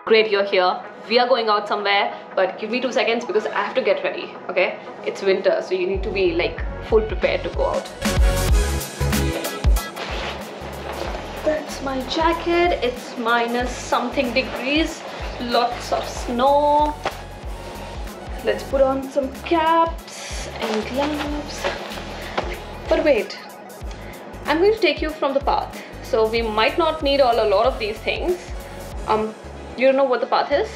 Great, you're here. We are going out somewhere, but give me 2 seconds because I have to get ready, okay? It's winter, so you need to be like full prepared to go out. That's my jacket. It's minus something degrees, lots of snow. Let's put on some caps and gloves. But wait, I'm going to take you from the path. So we might not need a lot of these things. You don't know what the path is?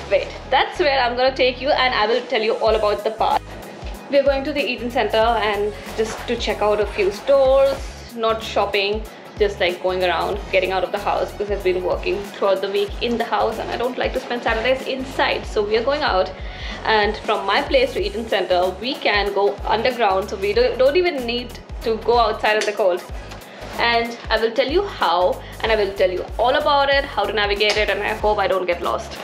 Wait, that's where I'm gonna take you and I will tell you all about the path. We're going to the Eaton Centre and just to check out a few stores, not shopping, just like going around, getting out of the house because I've been working throughout the week in the house and I don't like to spend Saturdays inside. So we are going out, and from my place to Eaton Centre, we can go underground, so we don't even need to go outside in the cold. And I will tell you how, and I will tell you all about it, how to navigate it, and I hope I don't get lost.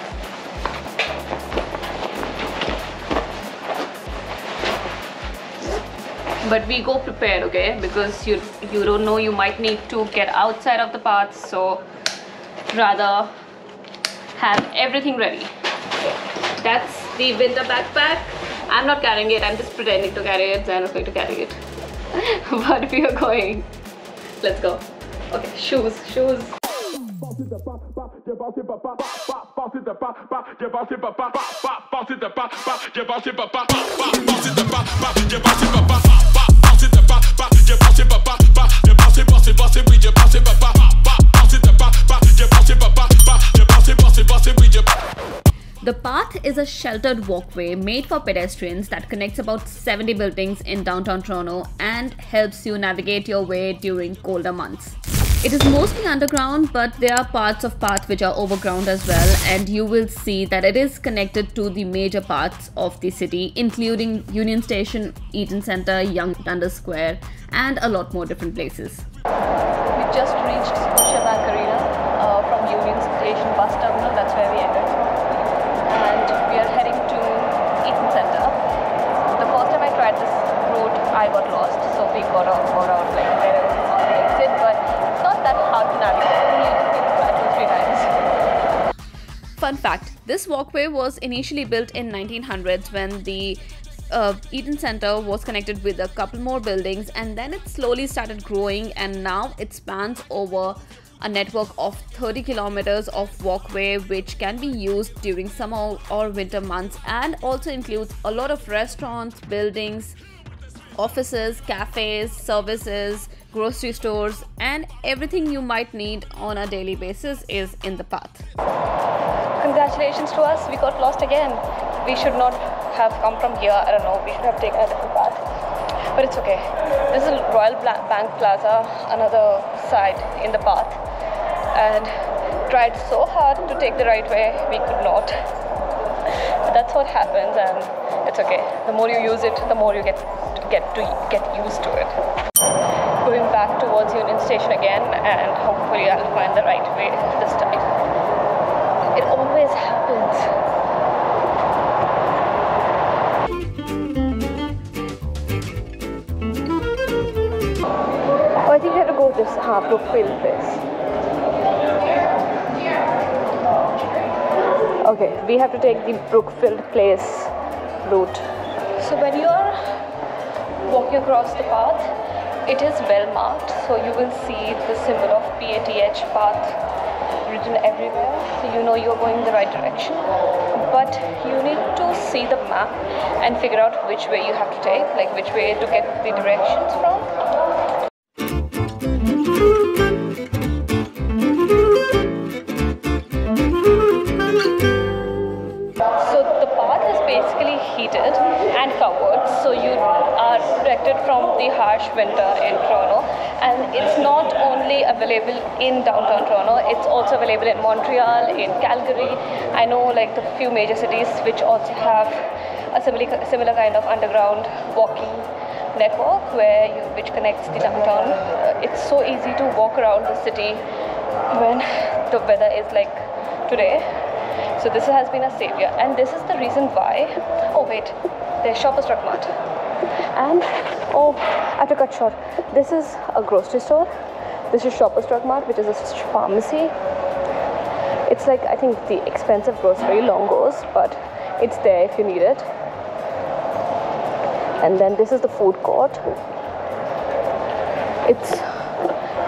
But we go prepared, okay? Because you don't know, you might need to get outside of the path, so rather have everything ready. Okay. That's the winter backpack. I'm not carrying it, I'm just pretending to carry it. Zan is going to carry it. But we are going. Let's go. Okay, shoes. The path is a sheltered walkway made for pedestrians that connects about 70 buildings in downtown Toronto and helps you navigate your way during colder months. It is mostly underground, but there are parts of path which are overground as well, and you will see that it is connected to the major parts of the city, including Union Station, Eaton Centre, Yonge Dundas Square, and a lot more different places. We just reached Scotiabank Arena from Union Station bus terminal. That's where we entered. And we are heading to Eaton Centre. The first time I tried this route, I got lost, so we got out like where on the exit, but it's not that hard to navigate. You need to try 2-3 times. Fun fact, this walkway was initially built in 1900s when the Eaton Centre was connected with a couple more buildings, and then it slowly started growing, and now it spans over a network of 30 kilometers of walkway which can be used during summer or winter months, and also includes a lot of restaurants, buildings, offices, cafes, services, grocery stores, and everything you might need on a daily basis is in the path. Congratulations to us, we got lost again. We should not have come from here, I don't know, we should have taken a different path. But it's okay. This is Royal Bank Plaza, another side in the path. And tried so hard to take the right way, we could not. But that's what happens, and it's okay. The more you use it, the more you get used to it. Going back towards Union Station again, and hopefully I'll find the right way this time. It always happens. Oh, I think I have to go this Brookfield place. Okay, we have to take the Brookfield Place route. So when you are walking across the path, it is well marked, so you will see the symbol of PATH, path, written everywhere, so you know you are going in the right direction. But you need to see the map and figure out which way you have to take, like which way to get the directions from. And covered, so you are protected from the harsh winter in Toronto, and it's not only available in downtown Toronto, it's also available in Montreal, in Calgary. I know like the few major cities which also have a similar kind of underground walking network which connects the downtown. It's so easy to walk around the city when the weather is like today. So this has been a savior, and this is the reason why. Oh wait, there's Shoppers Drug Mart, and oh, I have to cut short. This is a grocery store. This is Shoppers Drug Mart, which is a pharmacy. It's like, I think, the expensive grocery, Longo's, but it's there if you need it. And then this is the food court. It's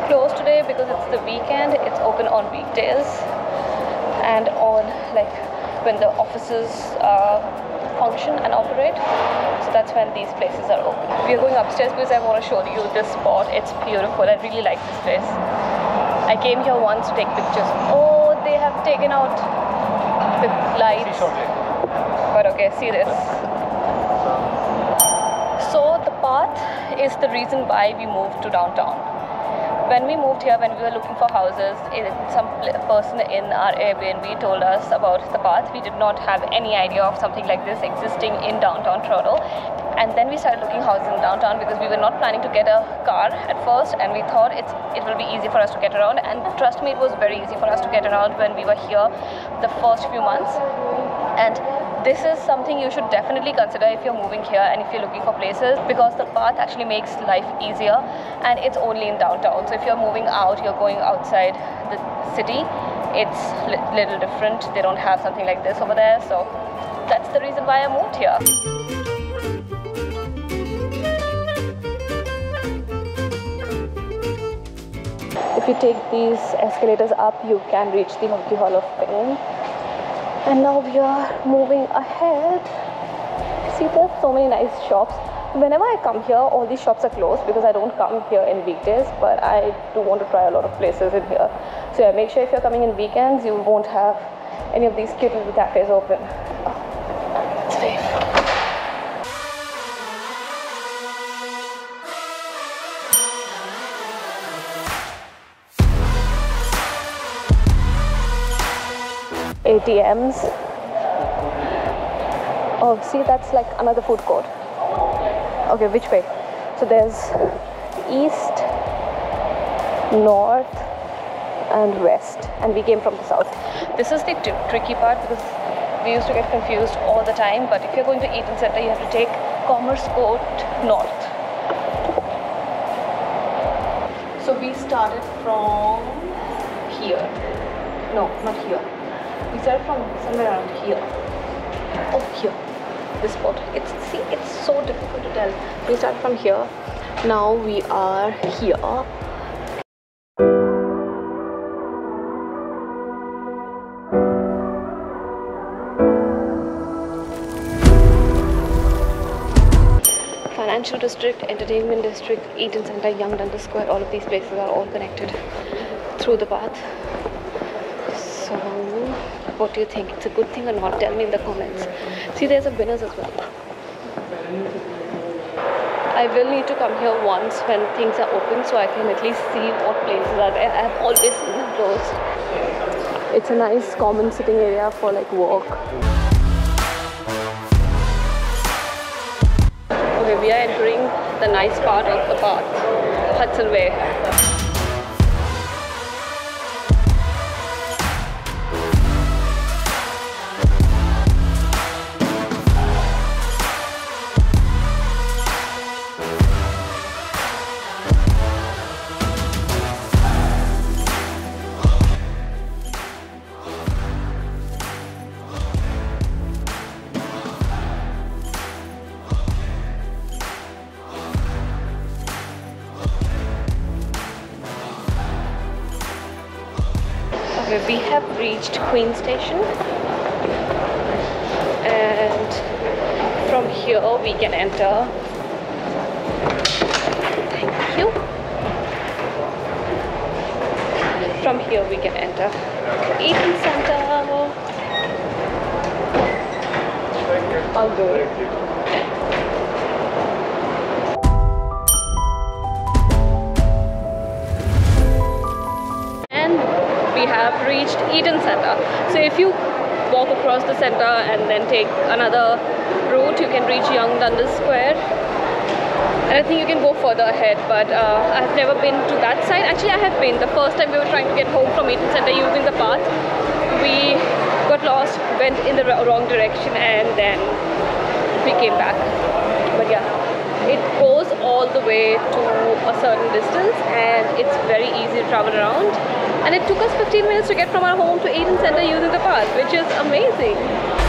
closed today because it's the weekend. It's open on weekdays and on like when the offices function and operate. So that's when these places are open. We are going upstairs because I want to show you this spot. It's beautiful. I really like this place. I came here once to take pictures. Oh, they have taken out the lights. But okay, see this. So the path is the reason why we moved to downtown. When we moved here, when we were looking for houses, some person in our Airbnb told us about the path. We did not have any idea of something like this existing in downtown Toronto. And then we started looking houses in downtown because we were not planning to get a car at first, and we thought it will be easy for us to get around. And trust me, it was very easy for us to get around when we were here the first few months. And this is something you should definitely consider if you're moving here and if you're looking for places, because the path actually makes life easier, and it's only in downtown. So if you're moving out, you're going outside the city, it's little different. They don't have something like this over there, so that's the reason why I moved here. If you take these escalators up, you can reach the Hockey Hall of Fame. And now we are moving ahead. See, there's so many nice shops. Whenever I come here, all these shops are closed because I don't come here in weekdays, but I do want to try a lot of places in here. So yeah, make sure if you're coming in weekends, you won't have any of these cute little cafes open. Oh, it's safe. ATMs. Oh, see, that's like another food court. Okay, which way? So there's east, north, and west, and we came from the south. This is the tricky part because we used to get confused all the time. But if you're going to Eaton Centre, you have to take Commerce Court North. So we started from here. No, not here. We started from somewhere around here. Oh, here. This spot. It's so difficult to tell. We started from here. Now we are here. Financial district, entertainment district, Eaton Centre, Yonge Dundas Square, all of these places are all connected through the path. So, what do you think? It's a good thing or not? Tell me in the comments. See, there's a Winners as well. I will need to come here once when things are open so I can at least see what places are there. I have always seen them closed. It's a nice common sitting area for like work. Okay, we are entering the nice part of the path, Hudson Way. Okay, we have reached Queen Station, and from here we can enter. Thank you. From here we can enter Eaton Centre. All good. Have reached Eaton Centre. So if you walk across the centre and then take another route, you can reach Yonge Dundas Square. And I think you can go further ahead, but I've never been to that side. Actually, I have been. The first time we were trying to get home from Eaton Centre using the path, we got lost, went in the wrong direction, and then we came back. But yeah, it goes all the way to a certain distance, and it's very easy to travel around. And it took us 15 minutes to get from our home to Eaton Centre using the bus, which is amazing.